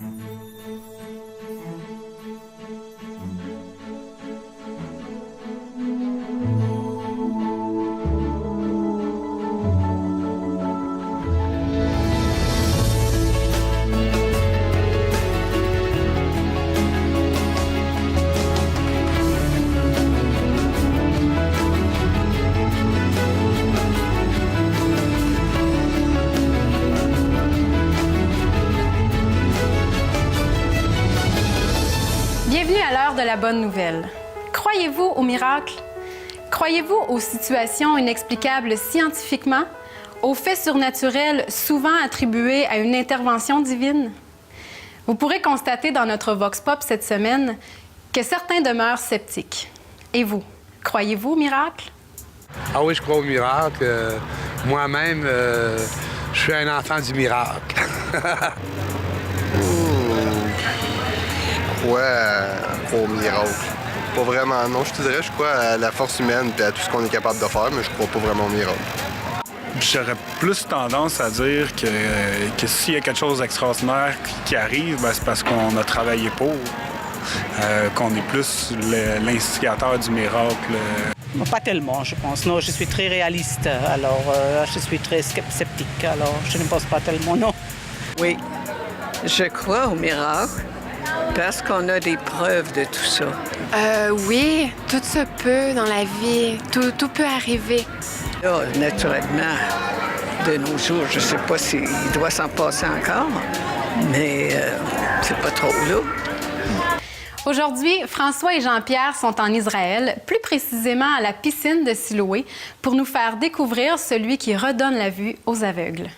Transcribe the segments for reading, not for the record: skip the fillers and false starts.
Bienvenue à l'heure de la bonne nouvelle. Croyez-vous aux miracles? Croyez-vous aux situations inexplicables scientifiquement, aux faits surnaturels souvent attribués à une intervention divine? Vous pourrez constater dans notre Vox Pop cette semaine que certains demeurent sceptiques. Et vous, croyez-vous aux miracles? Ah oui, je crois aux miracles. Moi-même, je suis un enfant du miracle. Je crois aux miracles. Pas vraiment, non. Je te dirais, je crois à la force humaine et à tout ce qu'on est capable de faire, mais je crois pas vraiment aux miracles. J'aurais plus tendance à dire que s'il y a quelque chose d'extraordinaire qui arrive, ben c'est parce qu'on a travaillé pour, qu'on est plus l'instigateur du miracle. Pas tellement, je pense. Non, je suis très réaliste, alors je suis très sceptique, alors je ne pense pas tellement, non. Oui, je crois au miracle parce qu'on a des preuves de tout ça. Oui, tout se peut dans la vie. Tout peut arriver. Là, naturellement, de nos jours, je ne sais pas s'il doit s'en passer encore, mais c'est pas trop là. Aujourd'hui, François et Jean-Pierre sont en Israël, plus précisément à la piscine de Siloé, pour nous faire découvrir celui qui redonne la vue aux aveugles.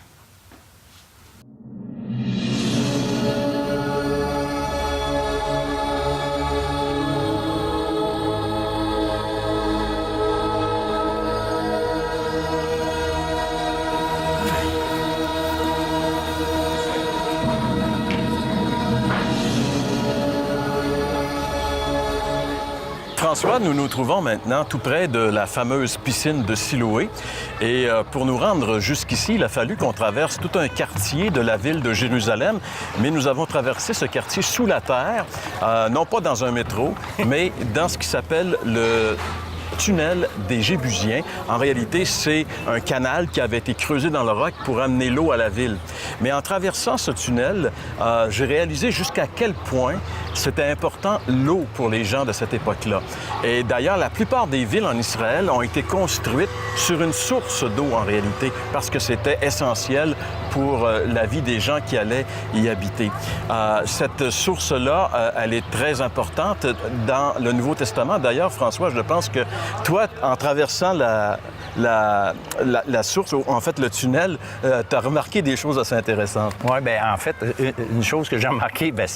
François, nous nous trouvons maintenant tout près de la fameuse piscine de Siloé. Et pour nous rendre jusqu'ici, il a fallu qu'on traverse tout un quartier de la ville de Jérusalem. Mais nous avons traversé ce quartier sous la terre, non pas dans un métro, mais dans ce qui s'appelle le tunnel des Jébusiens. En réalité, c'est un canal qui avait été creusé dans le roc pour amener l'eau à la ville. Mais en traversant ce tunnel, j'ai réalisé jusqu'à quel point c'était important l'eau pour les gens de cette époque-là. Et d'ailleurs, la plupart des villes en Israël ont été construites sur une source d'eau en réalité, parce que c'était essentiel pour la vie des gens qui allaient y habiter. Cette source-là, elle est très importante dans le Nouveau Testament. D'ailleurs, François, je pense que toi, en traversant la source, en fait, le tunnel, tu as remarqué des choses assez intéressantes. Oui, bien, en fait, une chose que j'ai remarquée, bien,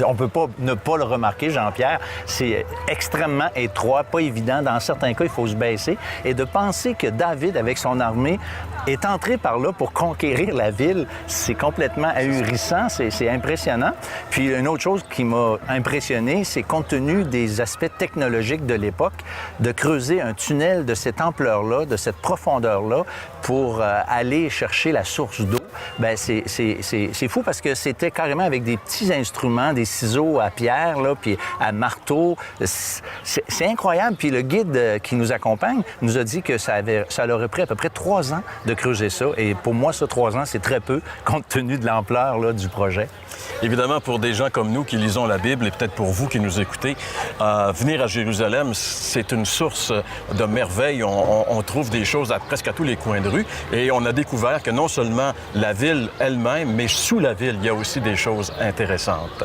on ne peut pas ne pas le remarquer, Jean-Pierre, c'est extrêmement étroit, pas évident. Dans certains cas, il faut se baisser. Et de penser que David, avec son armée, est entré par là pour conquérir la ville, c'est complètement ahurissant, c'est impressionnant. Puis une autre chose qui m'a impressionné, c'est compte tenu des aspects technologiques de l'époque, de creuser un tunnel de cette ampleur-là, de cette profondeur-là, pour aller chercher la source d'eau. Bien, c'est fou parce que c'était carrément avec des petits instruments, des ciseaux à pierre, là, puis à marteau. C'est incroyable. Puis le guide qui nous accompagne nous a dit que ça leur aurait pris à peu près 3 ans de creuser ça. Et pour moi, ça, 3 ans, c'est très peu, compte tenu de l'ampleur là, du projet. Évidemment, pour des gens comme nous qui lisons la Bible, et peut-être pour vous qui nous écoutez, venir à Jérusalem, c'est une source de merveilles. On trouve des choses presque à tous les coins de rue. Et on a découvert que non seulement la ville elle-même, mais sous la ville, il y a aussi des choses intéressantes.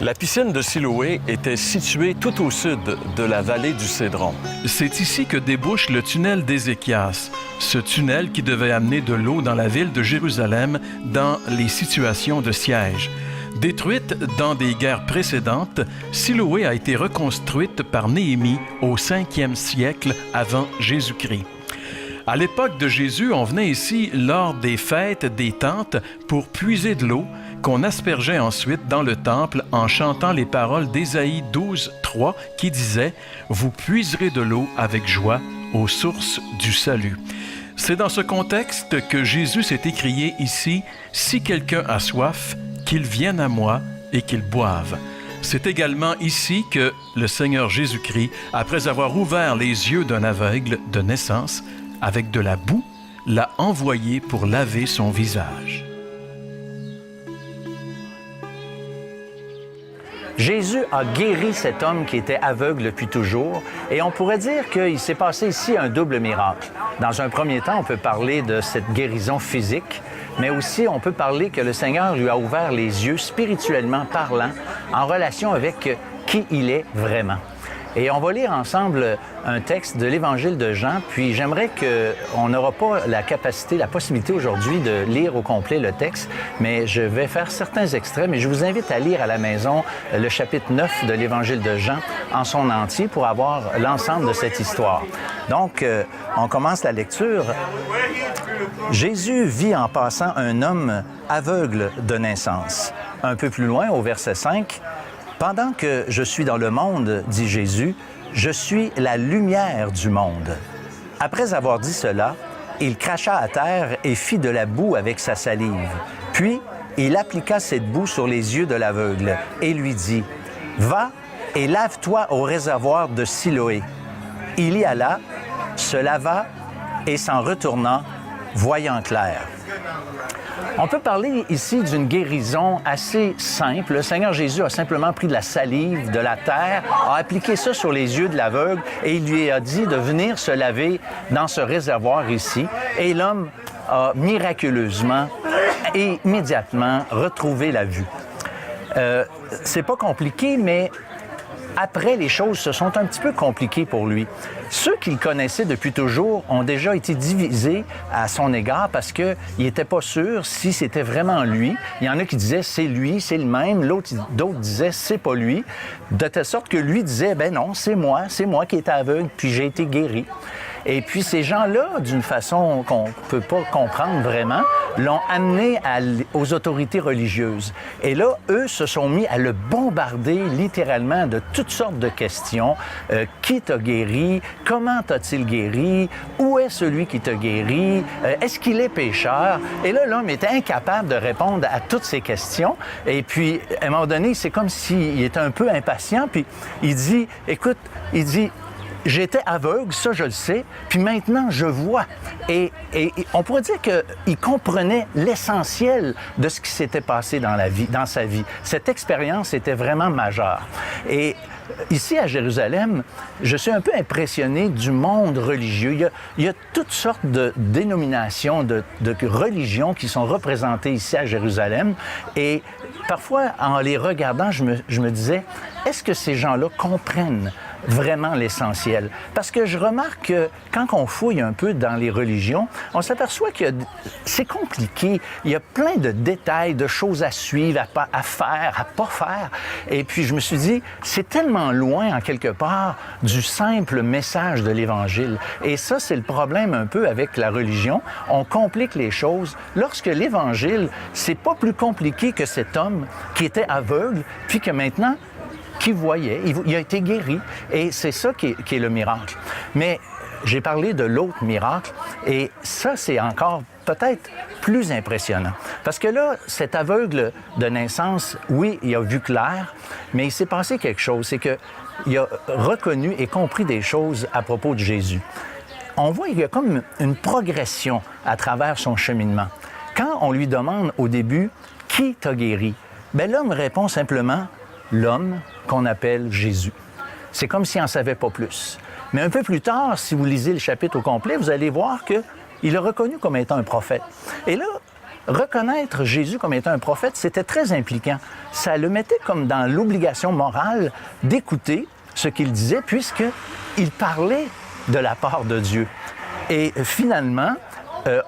La piscine de Siloé était située tout au sud de la vallée du Cédron. C'est ici que débouche le tunnel d'Ézéchias, ce tunnel qui devait amener de l'eau dans la ville de Jérusalem dans les situations de siège. Détruite dans des guerres précédentes, Siloé a été reconstruite par Néhémie au 5e siècle avant Jésus-Christ. À l'époque de Jésus, on venait ici lors des fêtes des tentes pour puiser de l'eau qu'on aspergeait ensuite dans le temple en chantant les paroles d'Ésaïe 12:3 qui disait « Vous puiserez de l'eau avec joie aux sources du salut ». C'est dans ce contexte que Jésus s'est écrié ici « Si quelqu'un a soif, qu'ils viennent à moi et qu'ils boivent. C'est également ici que le Seigneur Jésus-Christ, après avoir ouvert les yeux d'un aveugle de naissance, avec de la boue, l'a envoyé pour laver son visage. Jésus a guéri cet homme qui était aveugle depuis toujours et on pourrait dire qu'il s'est passé ici un double miracle. Dans un premier temps, on peut parler de cette guérison physique, mais aussi on peut parler que le Seigneur lui a ouvert les yeux spirituellement parlant en relation avec qui il est vraiment. Et on va lire ensemble un texte de l'Évangile de Jean, puis j'aimerais qu'on n'aura pas la capacité, la possibilité aujourd'hui de lire au complet le texte, mais je vais faire certains extraits, mais je vous invite à lire à la maison le chapitre 9 de l'Évangile de Jean en son entier pour avoir l'ensemble de cette histoire. Donc, on commence la lecture. Jésus vit en passant un homme aveugle de naissance. Un peu plus loin, au verset 5, « Pendant que je suis dans le monde, dit Jésus, je suis la lumière du monde. » Après avoir dit cela, il cracha à terre et fit de la boue avec sa salive. Puis, il appliqua cette boue sur les yeux de l'aveugle et lui dit, « Va et lave-toi au réservoir de Siloé. » Il y alla, se lava et s'en retourna, voyant clair. On peut parler ici d'une guérison assez simple. Le Seigneur Jésus a simplement pris de la salive, de la terre, a appliqué ça sur les yeux de l'aveugle et il lui a dit de venir se laver dans ce réservoir ici. Et l'homme a miraculeusement et immédiatement retrouvé la vue. C'est pas compliqué, mais après, les choses se sont un petit peu compliquées pour lui. Ceux qu'il connaissait depuis toujours ont déjà été divisés à son égard parce qu'il n'était pas sûr si c'était vraiment lui. Il y en a qui disaient c'est lui, c'est le même. D'autres disaient c'est pas lui. De telle sorte que lui disait ben non, c'est moi qui étais aveugle puis j'ai été guéri. Et puis ces gens-là, d'une façon qu'on ne peut pas comprendre vraiment, l'ont amené aux autorités religieuses. Et là, eux se sont mis à le bombarder littéralement de toutes sortes de questions. Qui t'a guéri? Comment t'a-t-il guéri? Où est celui qui t'a guéri? Est-ce qu'il est pécheur? Et là, l'homme était incapable de répondre à toutes ces questions. Et puis, à un moment donné, c'est comme s'il était un peu impatient. Puis il dit, écoute, j'étais aveugle, ça je le sais, puis maintenant je vois. Et on pourrait dire qu'il comprenait l'essentiel de ce qui s'était passé dans sa vie. Cette expérience était vraiment majeure. Et ici à Jérusalem, je suis un peu impressionné du monde religieux. Il y a toutes sortes de dénominations, de religions qui sont représentées ici à Jérusalem. Et parfois, en les regardant, je me disais, est-ce que ces gens-là comprennent vraiment l'essentiel? Parce que je remarque que quand on fouille un peu dans les religions, on s'aperçoit que c'est compliqué. Il y a plein de détails, de choses à suivre, à faire, à pas faire. Et puis je me suis dit, c'est tellement loin en quelque part du simple message de l'Évangile. Et ça, c'est le problème un peu avec la religion. On complique les choses. Lorsque l'Évangile, c'est pas plus compliqué que cet homme qui était aveugle, puis que maintenant, qui voyait, il a été guéri. Et c'est ça qui est le miracle. Mais j'ai parlé de l'autre miracle, et ça, c'est encore peut-être plus impressionnant. Parce que là, cet aveugle de naissance, oui, il a vu clair, mais il s'est passé quelque chose. C'est qu'il a reconnu et compris des choses à propos de Jésus. On voit qu'il y a comme une progression à travers son cheminement. Quand on lui demande au début « Qui t'a guéri? » bien, l'homme répond simplement « L'homme qu'on appelle Jésus ». C'est comme s'il n'en savait pas plus. Mais un peu plus tard, si vous lisez le chapitre au complet, vous allez voir qu'il l'a reconnu comme étant un prophète. Et là, reconnaître Jésus comme étant un prophète, c'était très impliquant. Ça le mettait comme dans l'obligation morale d'écouter ce qu'il disait, puisqu'il parlait de la part de Dieu. Et finalement,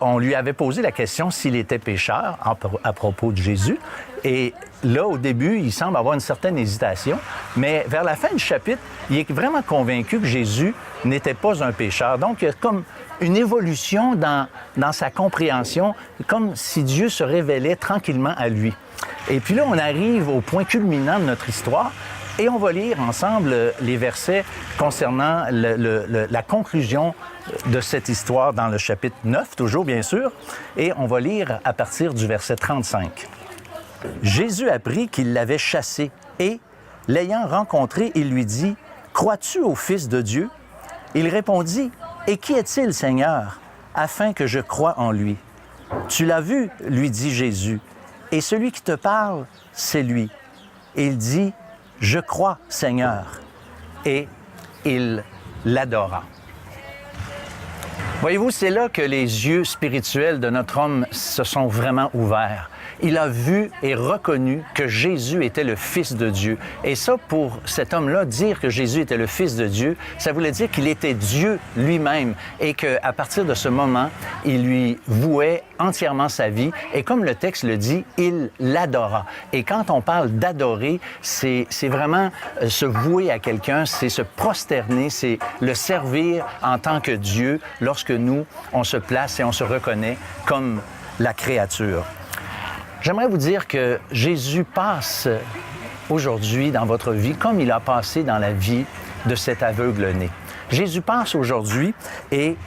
on lui avait posé la question s'il était pécheur à propos de Jésus. Et là, au début, il semble avoir une certaine hésitation, mais vers la fin du chapitre, il est vraiment convaincu que Jésus n'était pas un pécheur. Donc, il y a comme une évolution dans sa compréhension, comme si Dieu se révélait tranquillement à lui. Et puis là, on arrive au point culminant de notre histoire, et on va lire ensemble les versets concernant la conclusion de cette histoire dans le chapitre 9, toujours bien sûr, et on va lire à partir du verset 35. Jésus apprit qu'il l'avait chassé et, l'ayant rencontré, il lui dit, « Crois-tu au Fils de Dieu? » Il répondit, « Et qui est-il, Seigneur, afin que je croie en lui? » « Tu l'as vu, lui dit Jésus, et celui qui te parle, c'est lui. » Et il dit, « Je crois, Seigneur. » Et il l'adora. Voyez-vous, c'est là que les yeux spirituels de notre homme se sont vraiment ouverts. Il a vu et reconnu que Jésus était le Fils de Dieu. Et ça, pour cet homme-là, dire que Jésus était le Fils de Dieu, ça voulait dire qu'il était Dieu lui-même et qu'à partir de ce moment, il lui vouait entièrement sa vie. Et comme le texte le dit, il l'adora. Et quand on parle d'adorer, c'est vraiment se vouer à quelqu'un, c'est se prosterner, c'est le servir en tant que Dieu lorsque nous, on se place et on se reconnaît comme la créature. J'aimerais vous dire que Jésus passe aujourd'hui dans votre vie comme il a passé dans la vie de cet aveugle-né. Jésus passe aujourd'hui et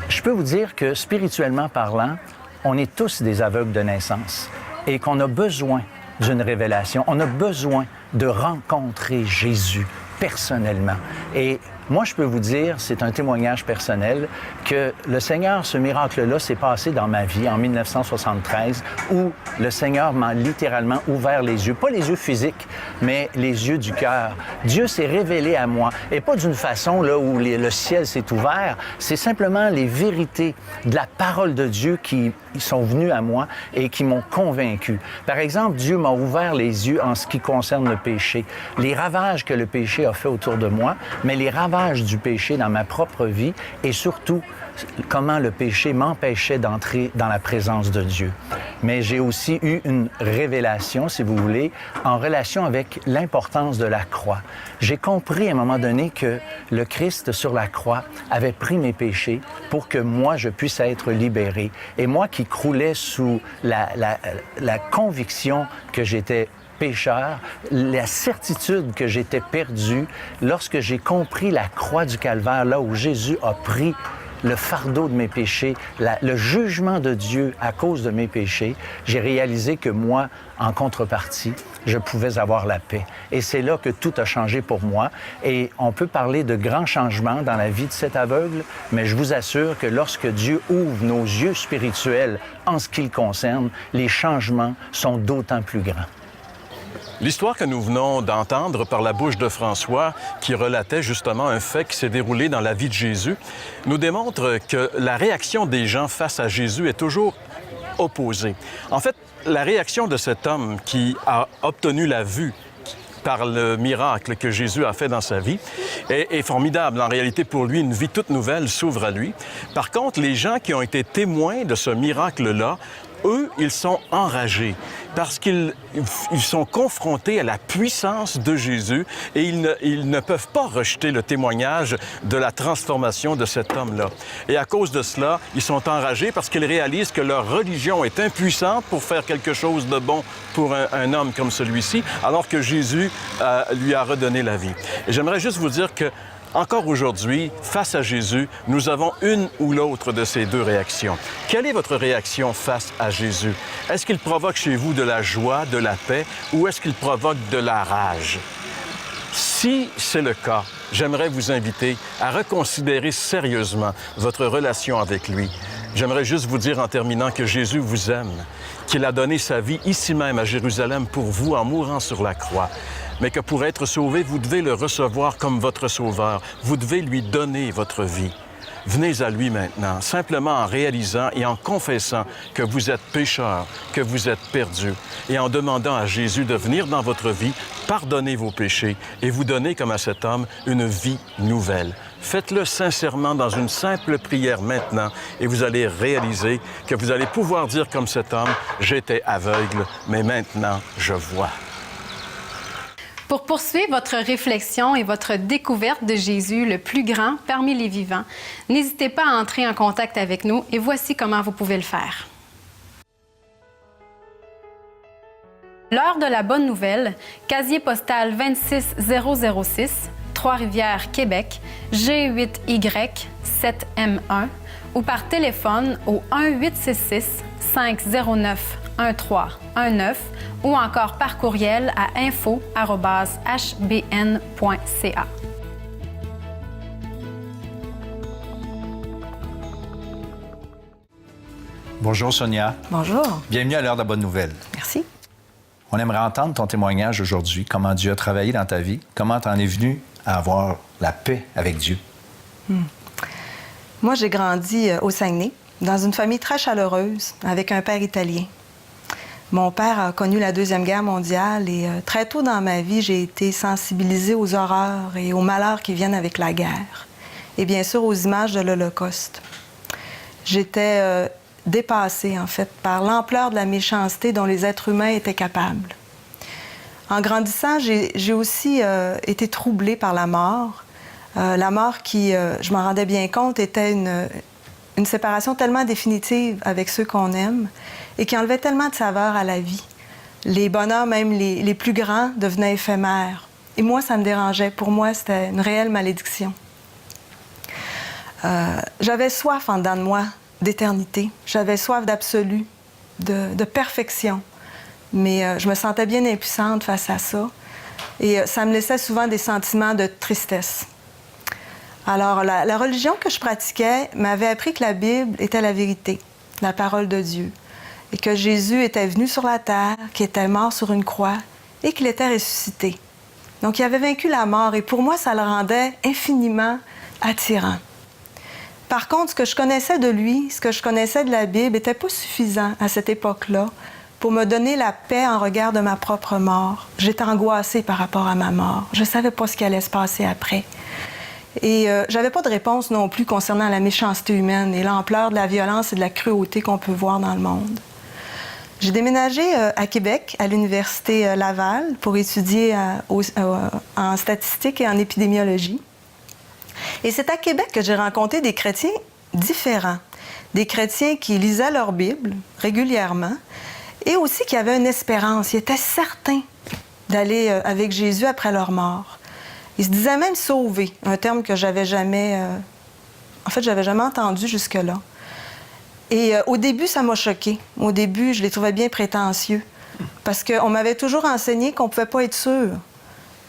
je peux vous dire que spirituellement parlant, on est tous des aveugles de naissance et qu'on a besoin d'une révélation. On a besoin de rencontrer Jésus personnellement. Et moi, je peux vous dire, c'est un témoignage personnel, que le Seigneur, ce miracle-là, s'est passé dans ma vie en 1973, où le Seigneur m'a littéralement ouvert les yeux, pas les yeux physiques, mais les yeux du cœur. Dieu s'est révélé à moi, et pas d'une façon là où le ciel s'est ouvert, c'est simplement les vérités de la parole de Dieu qui sont venues à moi et qui m'ont convaincu. Par exemple, Dieu m'a ouvert les yeux en ce qui concerne le péché, les ravages que le péché a fait autour de moi, mais les ravages du péché dans ma propre vie et surtout comment le péché m'empêchait d'entrer dans la présence de Dieu. Mais j'ai aussi eu une révélation, si vous voulez, en relation avec l'importance de la croix. J'ai compris à un moment donné que le Christ sur la croix avait pris mes péchés pour que moi, je puisse être libéré. Et moi qui croulais sous la conviction que j'étais pécheur, la certitude que j'étais perdu, lorsque j'ai compris la croix du Calvaire, là où Jésus a pris le fardeau de mes péchés, le jugement de Dieu à cause de mes péchés, j'ai réalisé que moi, en contrepartie, je pouvais avoir la paix. Et c'est là que tout a changé pour moi. Et on peut parler de grands changements dans la vie de cet aveugle, mais je vous assure que lorsque Dieu ouvre nos yeux spirituels en ce qui le concerne, les changements sont d'autant plus grands. L'histoire que nous venons d'entendre par la bouche de François, qui relatait justement un fait qui s'est déroulé dans la vie de Jésus, nous démontre que la réaction des gens face à Jésus est toujours opposée. En fait, la réaction de cet homme qui a obtenu la vue par le miracle que Jésus a fait dans sa vie est formidable. En réalité, pour lui, une vie toute nouvelle s'ouvre à lui. Par contre, les gens qui ont été témoins de ce miracle-là, eux, ils sont enragés parce qu'ils sont confrontés à la puissance de Jésus et ils ne peuvent pas rejeter le témoignage de la transformation de cet homme-là. Et à cause de cela, ils sont enragés parce qu'ils réalisent que leur religion est impuissante pour faire quelque chose de bon pour un homme comme celui-ci, alors que Jésus lui a redonné la vie. Et j'aimerais juste vous dire que encore aujourd'hui, face à Jésus, nous avons une ou l'autre de ces deux réactions. Quelle est votre réaction face à Jésus? Est-ce qu'il provoque chez vous de la joie, de la paix, ou est-ce qu'il provoque de la rage? Si c'est le cas, j'aimerais vous inviter à reconsidérer sérieusement votre relation avec lui. J'aimerais juste vous dire en terminant que Jésus vous aime, qu'il a donné sa vie ici même à Jérusalem pour vous en mourant sur la croix. Mais que pour être sauvé, vous devez le recevoir comme votre sauveur. Vous devez lui donner votre vie. Venez à lui maintenant, simplement en réalisant et en confessant que vous êtes pécheur, que vous êtes perdu, et en demandant à Jésus de venir dans votre vie, pardonner vos péchés et vous donner, comme à cet homme, une vie nouvelle. Faites-le sincèrement dans une simple prière maintenant et vous allez réaliser que vous allez pouvoir dire comme cet homme, « J'étais aveugle, mais maintenant je vois ». Pour poursuivre votre réflexion et votre découverte de Jésus, le plus grand parmi les vivants, n'hésitez pas à entrer en contact avec nous et voici comment vous pouvez le faire. L'heure de la bonne nouvelle, casier postal 26006, Trois-Rivières, Québec, G8Y7M1 ou par téléphone au 1-866-509 819-819-1319 ou encore par courriel à info@hbn.ca. Bonjour Sonia. Bonjour. Bienvenue à l'heure de la bonne nouvelle. Merci. On aimerait entendre ton témoignage aujourd'hui, comment Dieu a travaillé dans ta vie, comment tu en es venu à avoir la paix avec Dieu. Moi, j'ai grandi au Saguenay, dans une famille très chaleureuse, avec un père italien. Mon père a connu la Deuxième Guerre mondiale et très tôt dans ma vie, j'ai été sensibilisée aux horreurs et aux malheurs qui viennent avec la guerre. Et bien sûr, aux images de l'Holocauste. J'étais dépassée, en fait, par l'ampleur de la méchanceté dont les êtres humains étaient capables. En grandissant, j'ai aussi été troublée par la mort. La mort qui, je m'en rendais bien compte, était une séparation tellement définitive avec ceux qu'on aime et qui enlevait tellement de saveur à la vie. Les bonheurs, même les plus grands, devenaient éphémères. Et moi, ça me dérangeait. Pour moi, c'était une réelle malédiction. J'avais soif en dedans de moi d'éternité. J'avais soif d'absolu, de perfection. Mais je me sentais bien impuissante face à ça. Et ça me laissait souvent des sentiments de tristesse. Alors, la religion que je pratiquais m'avait appris que la Bible était la vérité, la parole de Dieu, et que Jésus était venu sur la terre, qu'il était mort sur une croix et qu'il était ressuscité. Donc, il avait vaincu la mort et pour moi, ça le rendait infiniment attirant. Par contre, ce que je connaissais de lui, ce que je connaissais de la Bible, n'était pas suffisant à cette époque-là pour me donner la paix en regard de ma propre mort. J'étais angoissée par rapport à ma mort. Je ne savais pas ce qui allait se passer après. Et j'avais pas de réponse non plus concernant la méchanceté humaine et l'ampleur de la violence et de la cruauté qu'on peut voir dans le monde. J'ai déménagé à Québec, à l'Université Laval, pour étudier en statistique et en épidémiologie. Et c'est à Québec que j'ai rencontré des chrétiens différents. Des chrétiens qui lisaient leur Bible régulièrement et aussi qui avaient une espérance. Ils étaient certains d'aller avec Jésus après leur mort. Ils se disaient même « sauver », un terme que j'avais jamais... j'avais jamais entendu jusque-là. Et au début, ça m'a choquée. Au début, je les trouvais bien prétentieux. Parce qu'on m'avait toujours enseigné qu'on ne pouvait pas être sûr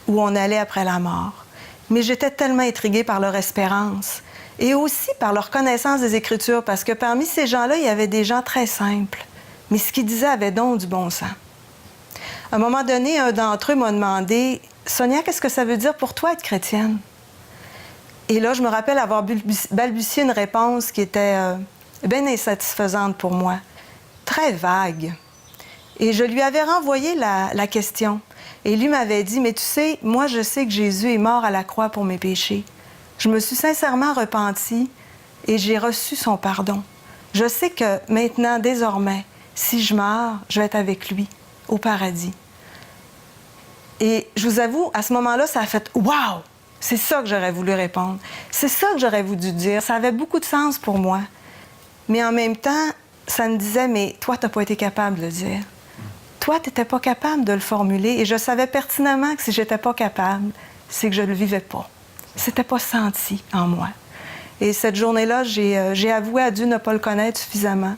où on allait après la mort. Mais j'étais tellement intriguée par leur espérance et aussi par leur connaissance des Écritures, parce que parmi ces gens-là, il y avait des gens très simples. Mais ce qu'ils disaient avait donc du bon sens. À un moment donné, un d'entre eux m'a demandé « Sonia, qu'est-ce que ça veut dire pour toi être chrétienne? » Et là, je me rappelle avoir balbutié une réponse qui était bien insatisfaisante pour moi, très vague. Et je lui avais renvoyé la question. Et lui m'avait dit « Mais tu sais, moi, je sais que Jésus est mort à la croix pour mes péchés. Je me suis sincèrement repentie et j'ai reçu son pardon. Je sais que maintenant, désormais, si je meurs, je vais être avec lui au paradis. » Et je vous avoue, à ce moment-là, ça a fait « Wow! » C'est ça que j'aurais voulu répondre. C'est ça que j'aurais voulu dire. Ça avait beaucoup de sens pour moi. Mais en même temps, ça me disait « Mais toi, tu n'as pas été capable de le dire. Toi, tu n'étais pas capable de le formuler. » Et je savais pertinemment que si je n'étais pas capable, c'est que je ne le vivais pas. C'était pas senti en moi. Et cette journée-là, j'ai avoué à Dieu ne pas le connaître suffisamment.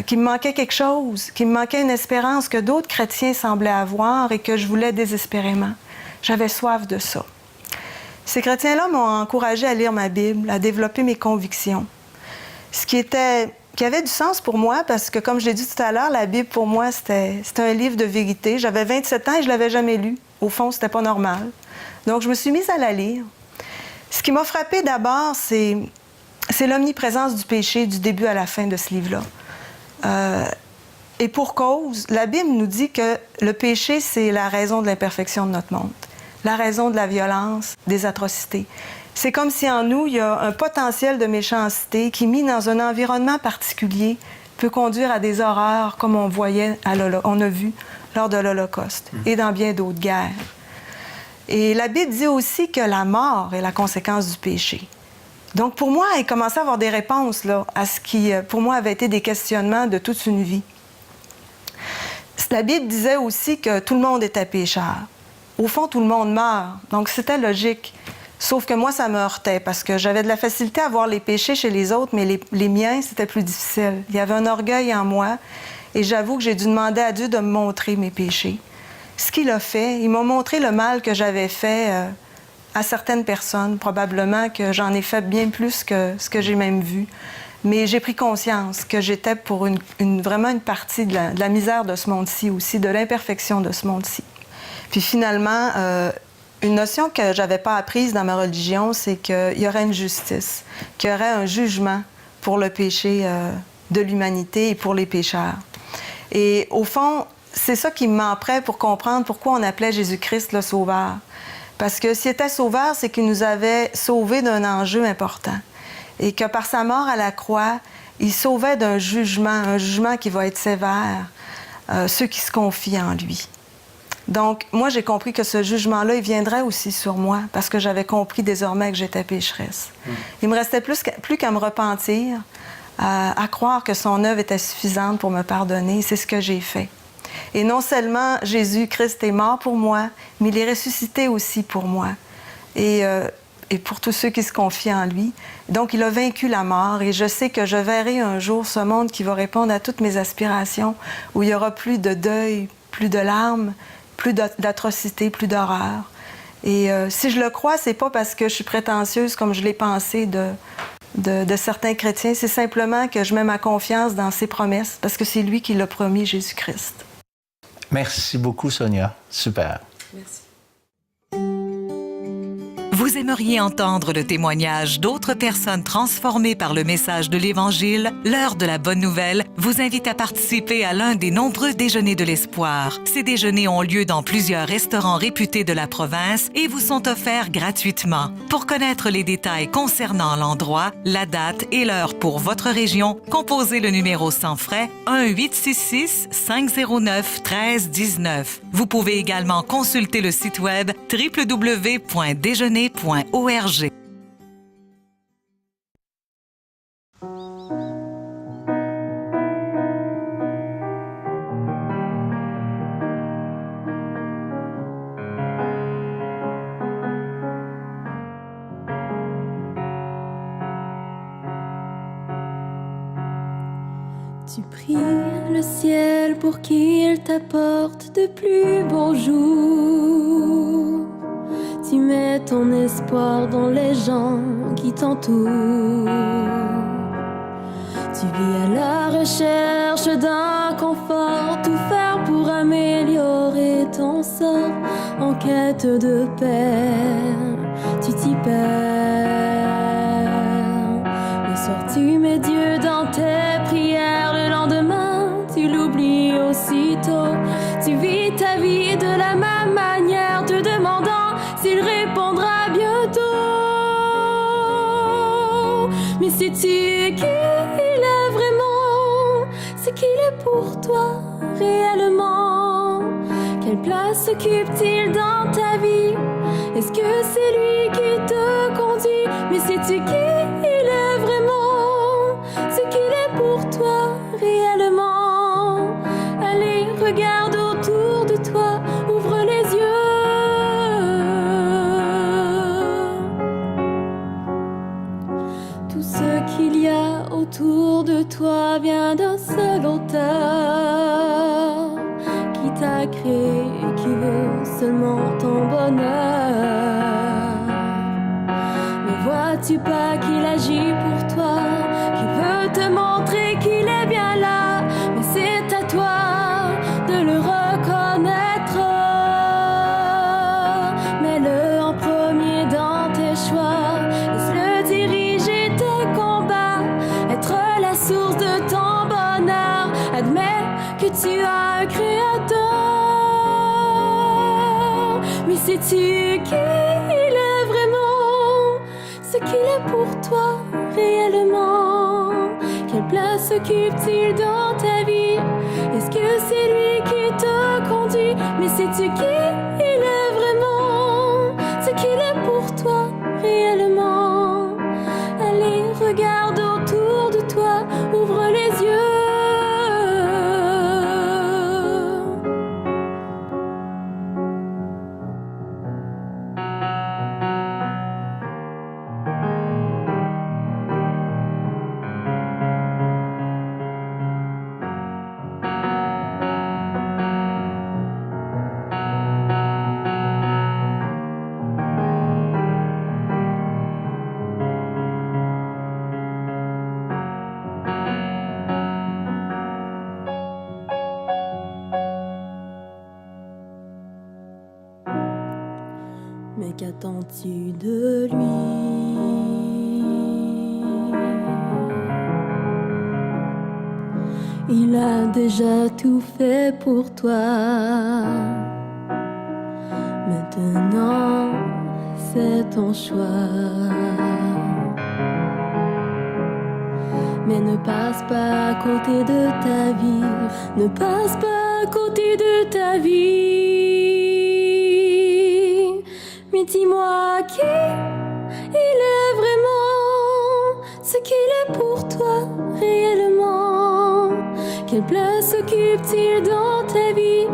Qu'il me manquait quelque chose, qu'il me manquait une espérance que d'autres chrétiens semblaient avoir et que je voulais désespérément. J'avais soif de ça. Ces chrétiens-là m'ont encouragée à lire ma Bible, à développer mes convictions. Ce qui avait du sens pour moi, parce que, comme je l'ai dit tout à l'heure, la Bible, pour moi, c'était un livre de vérité. J'avais 27 ans et je ne l'avais jamais lu. Au fond, c'était pas normal. Donc, je me suis mise à la lire. Ce qui m'a frappée d'abord, c'est l'omniprésence du péché du début à la fin de ce livre-là. Et pour cause, la Bible nous dit que le péché, c'est la raison de l'imperfection de notre monde, la raison de la violence, des atrocités. C'est comme si en nous, il y a un potentiel de méchanceté qui, mis dans un environnement particulier, peut conduire à des horreurs comme on a vu lors de l'Holocauste et dans bien d'autres guerres. Et la Bible dit aussi que la mort est la conséquence du péché. Donc, pour moi, il commençait à avoir des réponses là, à ce qui, pour moi, avait été des questionnements de toute une vie. La Bible disait aussi que tout le monde était pécheur. Au fond, tout le monde meurt. Donc, c'était logique. Sauf que moi, ça me heurtait parce que j'avais de la facilité à voir les péchés chez les autres, mais les miens, c'était plus difficile. Il y avait un orgueil en moi Et j'avoue que j'ai dû demander à Dieu de me montrer mes péchés. Ce qu'il a fait, il m'a montré le mal que j'avais fait à certaines personnes. Probablement que j'en ai fait bien plus que ce que j'ai même vu. Mais j'ai pris conscience que j'étais pour vraiment une partie de la misère de ce monde-ci aussi, de l'imperfection de ce monde-ci. Puis finalement, une notion que je n'avais pas apprise dans ma religion, c'est qu'il y aurait une justice, qu'il y aurait un jugement pour le péché de l'humanité et pour les pécheurs. Et au fond, c'est ça qui me manquerait pour comprendre pourquoi on appelait Jésus-Christ le Sauveur. Parce que s'il était Sauveur, c'est qu'il nous avait sauvés d'un enjeu important. Et que par sa mort à la croix, il sauvait d'un jugement, un jugement qui va être sévère, ceux qui se confient en lui. Donc, moi, j'ai compris que ce jugement-là, il viendrait aussi sur moi, parce que j'avais compris désormais que j'étais pécheresse. Il me restait plus qu'à me repentir, à croire que son œuvre était suffisante pour me pardonner. C'est ce que j'ai fait. Et non seulement Jésus-Christ est mort pour moi, mais il est ressuscité aussi pour moi. Et pour tous ceux qui se confient en lui. Donc, il a vaincu la mort et je sais que je verrai un jour ce monde qui va répondre à toutes mes aspirations, où il n'y aura plus de deuil, plus de larmes, plus d'atrocités, plus d'horreur. Et si je le crois, c'est pas parce que je suis prétentieuse comme je l'ai pensé de certains chrétiens, c'est simplement que je mets ma confiance dans ses promesses, parce que c'est lui qui l'a promis, Jésus-Christ. Merci beaucoup, Sonia. Super. Merci. Vous aimeriez entendre le témoignage d'autres personnes transformées par le message de l'Évangile? L'heure de la bonne nouvelle vous invite à participer à l'un des nombreux déjeuners de l'espoir. Ces déjeuners ont lieu dans plusieurs restaurants réputés de la province et vous sont offerts gratuitement. Pour connaître les détails concernant l'endroit, la date et l'heure pour votre région, composez le numéro sans frais 1-866-509-1319. Vous pouvez également consulter le site web www.déjeuner.org. Tu pries le ciel pour qu'il t'apporte de plus beaux jours. Tu mets ton espoir dans les gens qui t'entourent. Tu vis à la recherche d'un confort, tout faire pour améliorer ton sort. En quête de paix, tu t'y perds. Le soir tu mets Dieu dans tes prières, le lendemain tu l'oublies aussitôt. Tu vis ta vie de la même manière, te demandant s'il répondra bientôt. Mais sais-tu qui il est vraiment? C'est qu'il est pour toi réellement? Quelle place occupe-t-il dans ta vie? Est-ce que c'est lui qui te conduit? Mais sais-tu qui il est vraiment? C'est qu'il est pour toi réellement? Allez, regarde autour de toi, ouvre les yeux. Tout ce qu'il y a autour de toi vient d'un seul auteur qui t'a créé et qui veut seulement ton bonheur. Ne vois-tu pas qu'il agit pour toi, qu'il veut te montrer qu'il est bien là? Mais c'est à toi de le reconnaître. Mets-le en premier dans tes choix, laisse-le diriger tes combats, être la source de ton bonheur. Admets que tu as un créateur. Mais sais-tu qui il est vraiment? Ce qu'il est pour toi réellement? Quelle place occupe-t-il dans ta vie? Est-ce que c'est lui qui te conduit? Mais sais-tu qui il est vraiment? Ce qu'il est pour toi réellement? Allez, regarde autour de toi, ouvre les yeux. Mais qu'attends-tu de lui? Il a déjà tout fait pour toi. Maintenant, c'est ton choix. Mais ne passe pas à côté de ta vie. Ne passe pas à côté de ta vie. Mais dis-moi qui il est vraiment, ce qu'il est pour toi réellement. Quelle place occupe-t-il dans ta vie?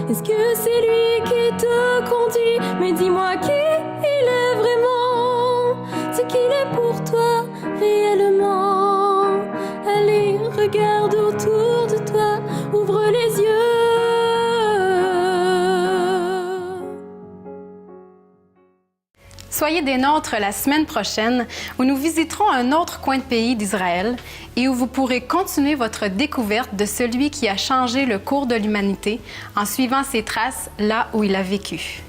Est-ce que c'est lui qui te conduit? Mais dis-moi qui il est vraiment, ce qu'il est pour toi réellement. Allez, regarde autour de toi, ouvre les yeux. Soyez des nôtres la semaine prochaine où nous visiterons un autre coin de pays d'Israël et où vous pourrez continuer votre découverte de celui qui a changé le cours de l'humanité en suivant ses traces là où il a vécu.